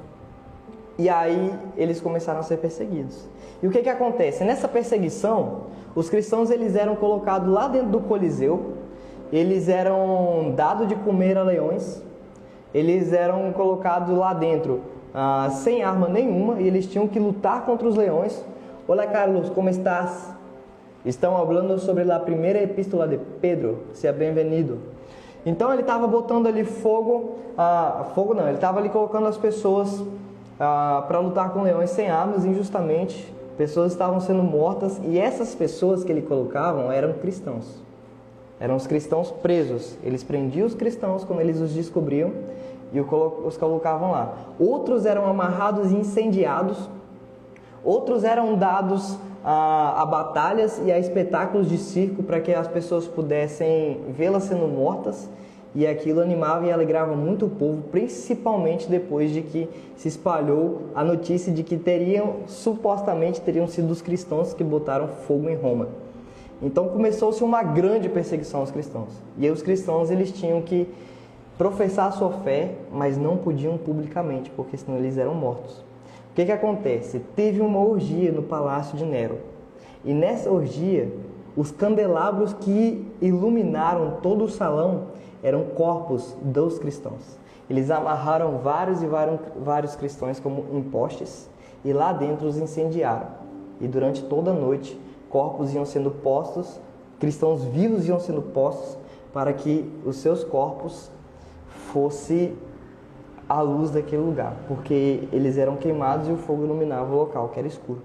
E aí eles começaram a ser perseguidos. E o que acontece? Nessa perseguição, os cristãos eles eram colocados lá dentro do Coliseu, eles eram dados de comer a leões, eles eram colocados lá dentro sem arma nenhuma e eles tinham que lutar contra os leões. Olá Carlos, como estás? Estão falando sobre a primeira epístola de Pedro, seja bem-vindo. Então ele estava botando ali ele estava ali colocando as pessoas para lutar com leões sem armas injustamente. Pessoas estavam sendo mortas e essas pessoas que ele colocavam eram cristãos. Eram os cristãos presos. Eles prendiam os cristãos quando eles os descobriam e os colocavam lá. Outros eram amarrados e incendiados. Outros eram dados a batalhas e a espetáculos de circo para que as pessoas pudessem vê-las sendo mortas. E aquilo animava e alegrava muito o povo, principalmente depois de que se espalhou a notícia de que supostamente teriam sido os cristãos que botaram fogo em Roma. Então começou-se uma grande perseguição aos cristãos. E aí os cristãos eles tinham que professar a sua fé, mas não podiam publicamente, porque senão eles eram mortos. O que acontece? Teve uma orgia no palácio de Nero. E nessa orgia, os candelabros que iluminaram todo o salão eram corpos dos cristãos. Eles amarraram vários cristãos como em postes e lá dentro os incendiaram. E durante toda a noite, corpos iam sendo postos, cristãos vivos iam sendo postos para que os seus corpos fossem à luz daquele lugar, porque eles eram queimados e o fogo iluminava o local, que era escuro.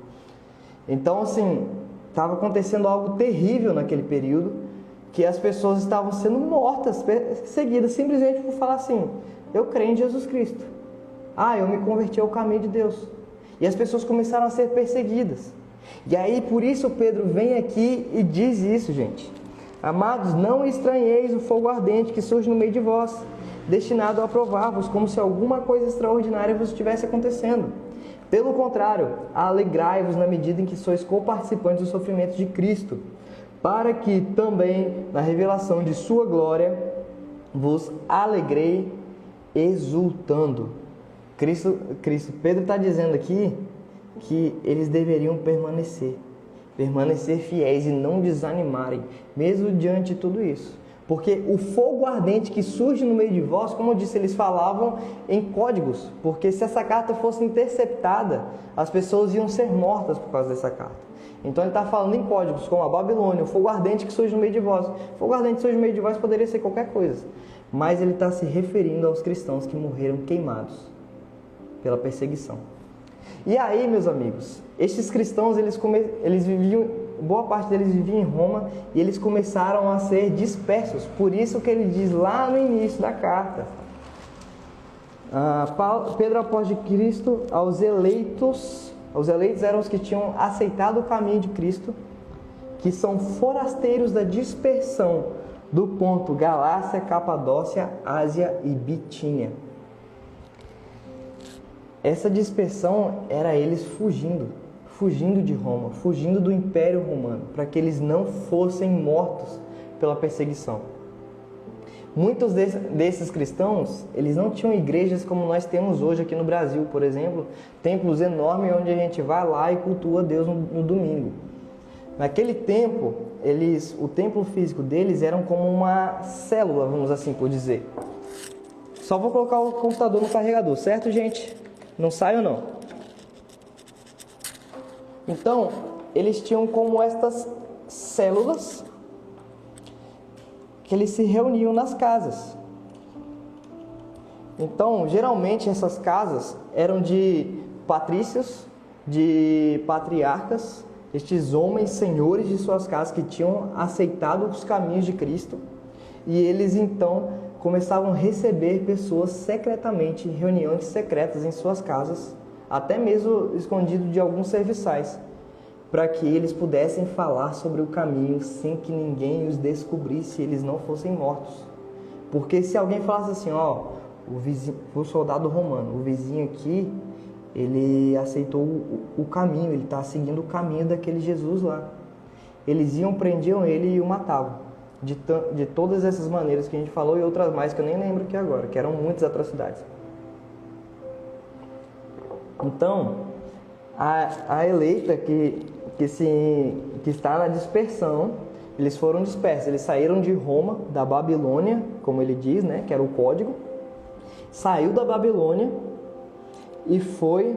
Então, assim, estava acontecendo algo terrível naquele período, que as pessoas estavam sendo mortas, perseguidas, simplesmente por falar assim: eu creio em Jesus Cristo. Eu me converti ao caminho de Deus. E as pessoas começaram a ser perseguidas. E aí, por isso, Pedro vem aqui e diz isso, gente. Amados, não estranheis o fogo ardente que surge no meio de vós, destinado a provar-vos, como se alguma coisa extraordinária vos estivesse acontecendo. Pelo contrário, alegrai-vos na medida em que sois coparticipantes dos sofrimentos de Cristo, para que também, na revelação de sua glória, vos alegrei exultando. Pedro está dizendo aqui que eles deveriam permanecer fiéis e não desanimarem, mesmo diante de tudo isso. Porque o fogo ardente que surge no meio de vós, como eu disse, eles falavam em códigos, porque se essa carta fosse interceptada, as pessoas iam ser mortas por causa dessa carta. Então ele está falando em códigos, como a Babilônia, o fogo ardente que surge no meio de vós. O fogo ardente que surge no meio de vós poderia ser qualquer coisa, mas ele está se referindo aos cristãos que morreram queimados pela perseguição. E aí, meus amigos, estes cristãos eles viviam boa parte deles vivia em Roma e eles começaram a ser dispersos. Por isso que ele diz lá no início da carta, Pedro apóstolo de Cristo aos eleitos eram os que tinham aceitado o caminho de Cristo, que são forasteiros da dispersão do ponto Galácia, Capadócia, Ásia e Bitínia. Essa dispersão era eles fugindo de Roma, fugindo do Império Romano, para que eles não fossem mortos pela perseguição. Muitos desses cristãos, eles não tinham igrejas como nós temos hoje aqui no Brasil, por exemplo, templos enormes onde a gente vai lá e cultua Deus no domingo. Naquele tempo, o templo físico deles era como uma célula, vamos assim por dizer. Só vou colocar o computador no carregador, certo, gente? Não saio não. Então, eles tinham como estas células que eles se reuniam nas casas. Então, geralmente essas casas eram de patrícios, de patriarcas, estes homens senhores de suas casas que tinham aceitado os caminhos de Cristo, e eles então começavam a receber pessoas secretamente, reuniões secretas em suas casas, até mesmo escondido de alguns serviçais, para que eles pudessem falar sobre o caminho sem que ninguém os descobrisse e eles não fossem mortos. Porque se alguém falasse assim, o soldado romano, o vizinho aqui, ele aceitou o caminho, ele está seguindo o caminho daquele Jesus lá. Eles iam, prendiam ele e o matavam. De todas essas maneiras que a gente falou e outras mais que eu nem lembro aqui agora, que eram muitas atrocidades. Então, a eleita que está na dispersão, eles foram dispersos, eles saíram de Roma, da Babilônia, como ele diz, né, que era o código, saiu da Babilônia e foi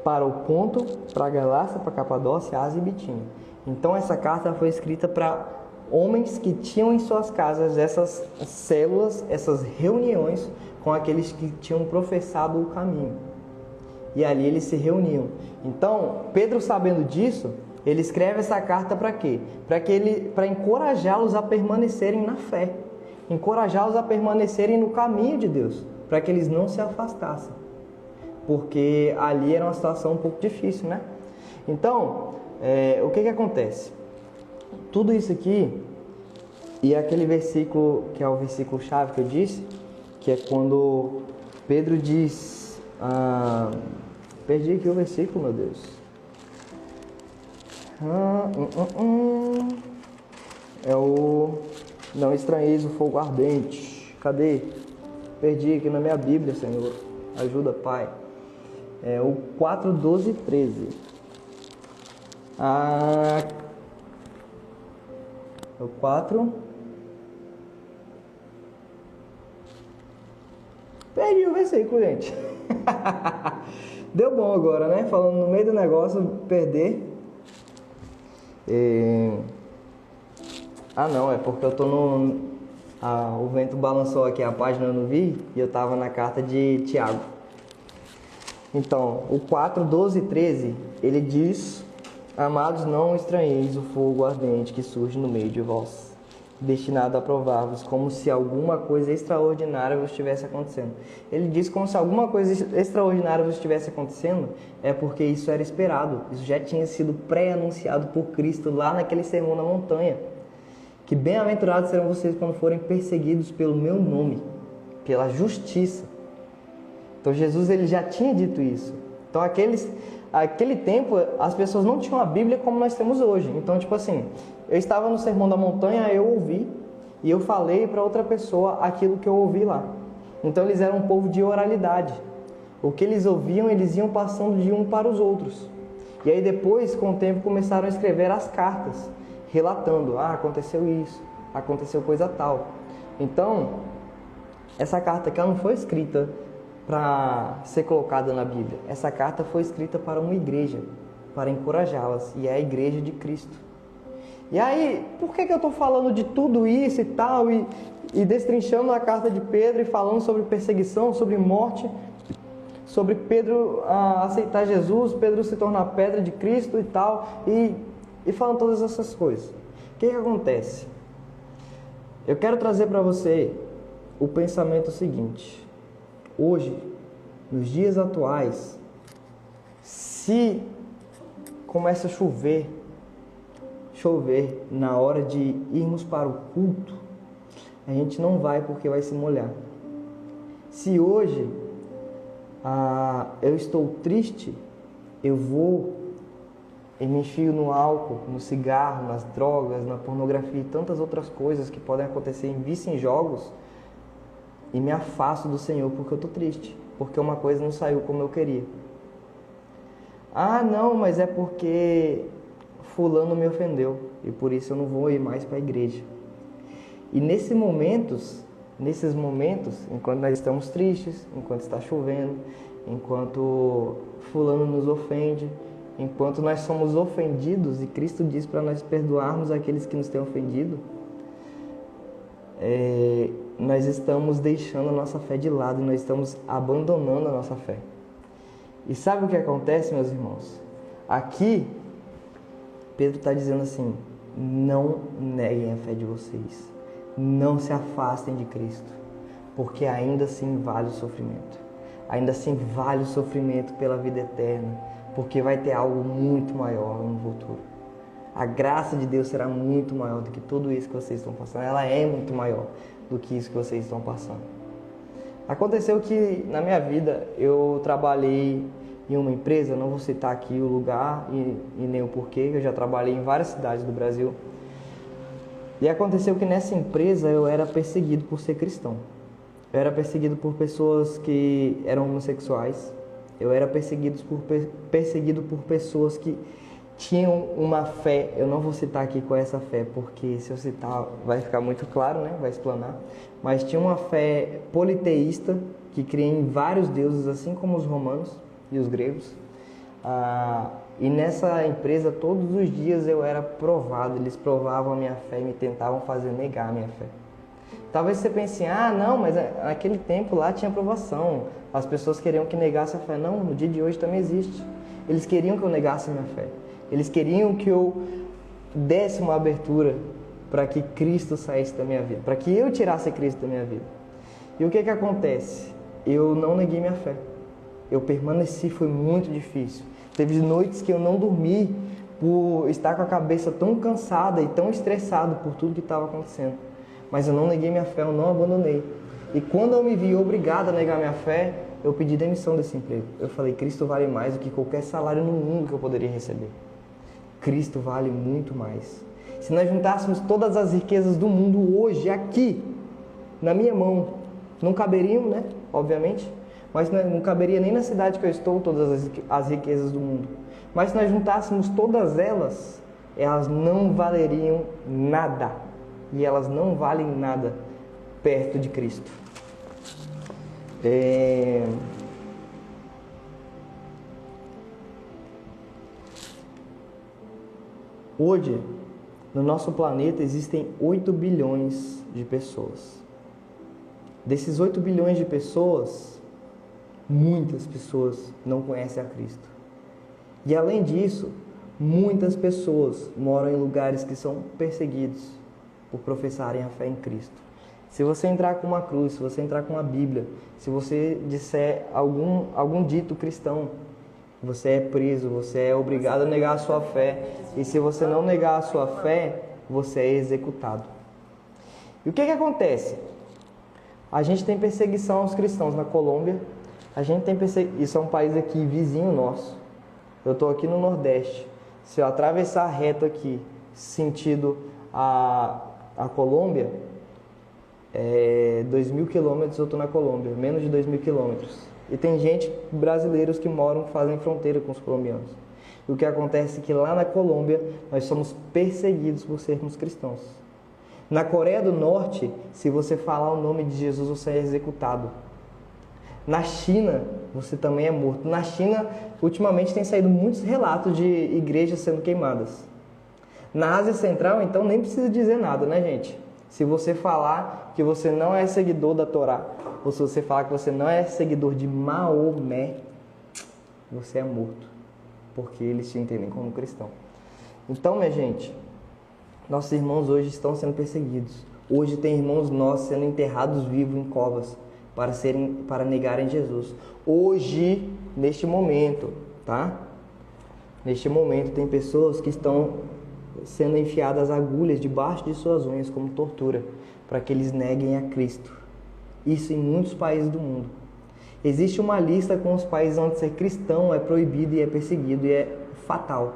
para o Ponto, para a Galácia, para a Capadócia, Ásia e Bitínia. Então essa carta foi escrita para homens que tinham em suas casas essas células, essas reuniões com aqueles que tinham professado o caminho. E ali eles se reuniam. Então, Pedro, sabendo disso, ele escreve essa carta para quê? Para encorajá-los a permanecerem na fé, encorajá-los a permanecerem no caminho de Deus, para que eles não se afastassem, porque ali era uma situação um pouco difícil, né? Então, o que acontece? Tudo isso aqui, e aquele versículo, que é o versículo chave que eu disse, que é quando Pedro diz... perdi aqui o versículo, meu Deus. É o... Não estranheis o fogo ardente. Cadê? Perdi aqui na minha Bíblia, Senhor. Ajuda, Pai. É o 4, 12 e 13. É o 4... Perdi o versículo, gente. Deu bom agora, né? Falando no meio do negócio, perder. Não, é porque eu tô no... o vento balançou aqui a página, eu não vi, e eu tava na carta de Tiago. Então, o 4, 12 e 13, ele diz: amados, não estranheis o fogo ardente que surge no meio de vós, destinado a provar-vos, como se alguma coisa extraordinária vos estivesse acontecendo. Ele diz como se alguma coisa extraordinária vos estivesse acontecendo, é porque isso era esperado, isso já tinha sido pré-anunciado por Cristo lá naquele sermão na montanha, que bem-aventurados serão vocês quando forem perseguidos pelo meu nome, pela justiça. Então Jesus, ele já tinha dito isso. Então aquele tempo as pessoas não tinham a Bíblia como nós temos hoje. Então, tipo assim, eu estava no Sermão da Montanha, eu ouvi e eu falei para outra pessoa aquilo que eu ouvi lá. Então eles eram um povo de oralidade. O que eles ouviam, eles iam passando de um para os outros. E aí depois, com o tempo, começaram a escrever as cartas, relatando: aconteceu isso, aconteceu coisa tal. Então, essa carta aqui, ela não foi escrita para ser colocada na Bíblia. Essa carta foi escrita para uma igreja, para encorajá-las, e é a igreja de Cristo. E aí, por que eu estou falando de tudo isso e tal, e destrinchando a carta de Pedro e falando sobre perseguição, sobre morte, sobre Pedro aceitar Jesus, Pedro se tornar pedra de Cristo e tal, e E falando todas essas coisas, o que acontece? Eu quero trazer para você o pensamento seguinte. Hoje, nos dias atuais, se começa a chover na hora de irmos para o culto, a gente não vai porque vai se molhar. Se hoje eu estou triste, eu vou e me enfio no álcool, no cigarro, nas drogas, na pornografia e tantas outras coisas que podem acontecer em vício em jogos, e me afasto do Senhor porque eu estou triste, porque uma coisa não saiu como eu queria. Ah, não, mas é porque fulano me ofendeu e por isso eu não vou ir mais para a igreja. E nesses momentos, enquanto nós estamos tristes, enquanto está chovendo, enquanto fulano nos ofende, enquanto nós somos ofendidos, e Cristo diz para nós perdoarmos aqueles que nos têm ofendido, nós estamos deixando a nossa fé de lado, nós estamos abandonando a nossa fé. E sabe o que acontece, meus irmãos? Aqui, Pedro está dizendo assim: não neguem a fé de vocês, não se afastem de Cristo, porque ainda assim vale o sofrimento, ainda assim vale o sofrimento pela vida eterna, porque vai ter algo muito maior no futuro. A graça de Deus será muito maior do que tudo isso que vocês estão passando. Ela é muito maior do que isso que vocês estão passando. Aconteceu que na minha vida eu trabalhei em uma empresa, não vou citar aqui o lugar e nem o porquê, eu já trabalhei em várias cidades do Brasil. E aconteceu que nessa empresa eu era perseguido por ser cristão. Eu era perseguido por pessoas que eram homossexuais. Eu era perseguido por pessoas que tinham uma fé. Eu não vou citar aqui qual é essa fé, porque se eu citar vai ficar muito claro, né? Vai explanar. Mas tinha uma fé politeísta, que cria em vários deuses, assim como os romanos e os gregos. E nessa empresa, todos os dias eu era provado. Eles provavam a minha fé e me tentavam fazer negar a minha fé. Talvez você pense, não, mas naquele tempo lá tinha provação. As pessoas queriam que negasse a fé. Não, no dia de hoje também existe. Eles queriam que eu negasse a minha fé. Eles queriam que eu desse uma abertura para que Cristo saísse da minha vida, para que eu tirasse Cristo da minha vida. E o que acontece? Eu não neguei minha fé. Eu permaneci, foi muito difícil. Teve noites que eu não dormi por estar com a cabeça tão cansada e tão estressado por tudo que estava acontecendo. Mas eu não neguei minha fé, eu não abandonei. E quando eu me vi obrigado a negar minha fé, eu pedi demissão desse emprego. Eu falei, Cristo vale mais do que qualquer salário no mundo que eu poderia receber. Cristo vale muito mais. Se nós juntássemos todas as riquezas do mundo hoje, aqui, na minha mão, não caberiam, né? Obviamente. Mas não caberia nem na cidade que eu estou todas as riquezas do mundo. Mas se nós juntássemos todas elas não valeriam nada. E elas não valem nada perto de Cristo. Hoje, no nosso planeta, existem 8 bilhões de pessoas. Desses 8 bilhões de pessoas, muitas pessoas não conhecem a Cristo. E além disso, muitas pessoas moram em lugares que são perseguidos por professarem a fé em Cristo. Se você entrar com uma cruz, se você entrar com uma Bíblia, se você disser algum dito cristão, você é preso, você é obrigado a negar a sua fé. E se você não negar a sua fé, você é executado. E o que acontece? A gente tem perseguição aos cristãos na Colômbia. Isso é um país aqui vizinho nosso. Eu estou aqui no Nordeste. Se eu atravessar reto aqui, sentido a Colômbia, 2.000 quilômetros eu estou na Colômbia, menos de 2.000 quilômetros. E tem brasileiros que fazem fronteira com os colombianos. E o que acontece é que lá na Colômbia nós somos perseguidos por sermos cristãos. Na Coreia do Norte, se você falar o nome de Jesus, você é executado. Na China, você também é morto. Na China, ultimamente tem saído muitos relatos de igrejas sendo queimadas. Na Ásia Central, então, nem precisa dizer nada, né, gente? Se você falar que você não é seguidor da Torá, ou se você falar que você não é seguidor de Maomé, você é morto, porque eles te entendem como cristão. Então, minha gente, nossos irmãos hoje estão sendo perseguidos. Hoje tem irmãos nossos sendo enterrados vivos em covas para negarem Jesus. Hoje, neste momento, tá? Neste momento tem pessoas que estão sendo enfiadas agulhas debaixo de suas unhas como tortura, para que eles neguem a Cristo. Isso em muitos países do mundo. Existe uma lista com os países onde ser cristão é proibido e é perseguido e é fatal.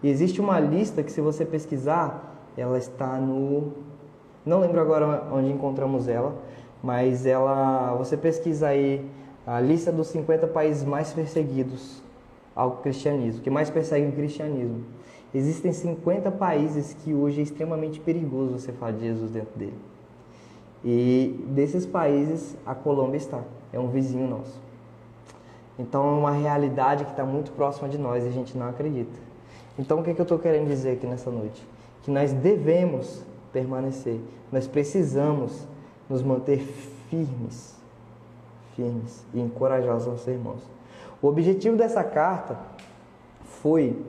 E existe uma lista que, se você pesquisar, ela está no... Não lembro agora onde encontramos ela, mas você pesquisa aí a lista dos 50 países mais perseguidos ao cristianismo, que mais perseguem o cristianismo. Existem 50 países que hoje é extremamente perigoso você falar de Jesus dentro dele. E desses países, a Colômbia está. É um vizinho nosso. Então é uma realidade que está muito próxima de nós e a gente não acredita. Então o que eu estou querendo dizer aqui nessa noite? Que nós devemos permanecer. Nós precisamos nos manter firmes e encorajar os nossos irmãos. O objetivo dessa carta foi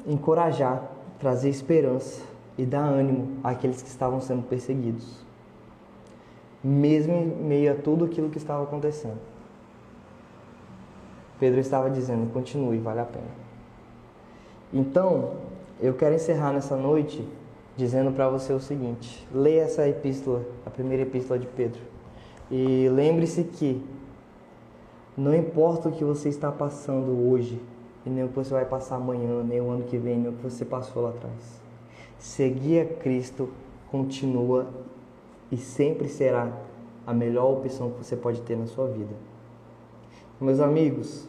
encorajar, trazer esperança e dar ânimo àqueles que estavam sendo perseguidos, mesmo em meio a tudo aquilo que estava acontecendo. Pedro estava dizendo: continue, vale a pena. Então, eu quero encerrar nessa noite dizendo para você o seguinte: leia essa epístola, a primeira epístola de Pedro, e lembre-se que não importa o que você está passando hoje, e nem o que você vai passar amanhã, nem o ano que vem, nem o que você passou lá atrás. Seguir a Cristo continua e sempre será a melhor opção que você pode ter na sua vida. Meus amigos,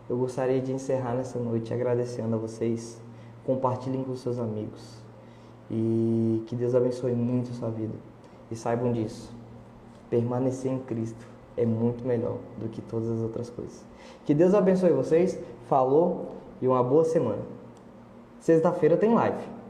eu gostaria de encerrar nessa noite agradecendo a vocês. Compartilhem com seus amigos. E que Deus abençoe muito a sua vida. E saibam disso. Permanecer em Cristo é muito melhor do que todas as outras coisas. Que Deus abençoe vocês. Falou e uma boa semana. Sexta-feira tem live.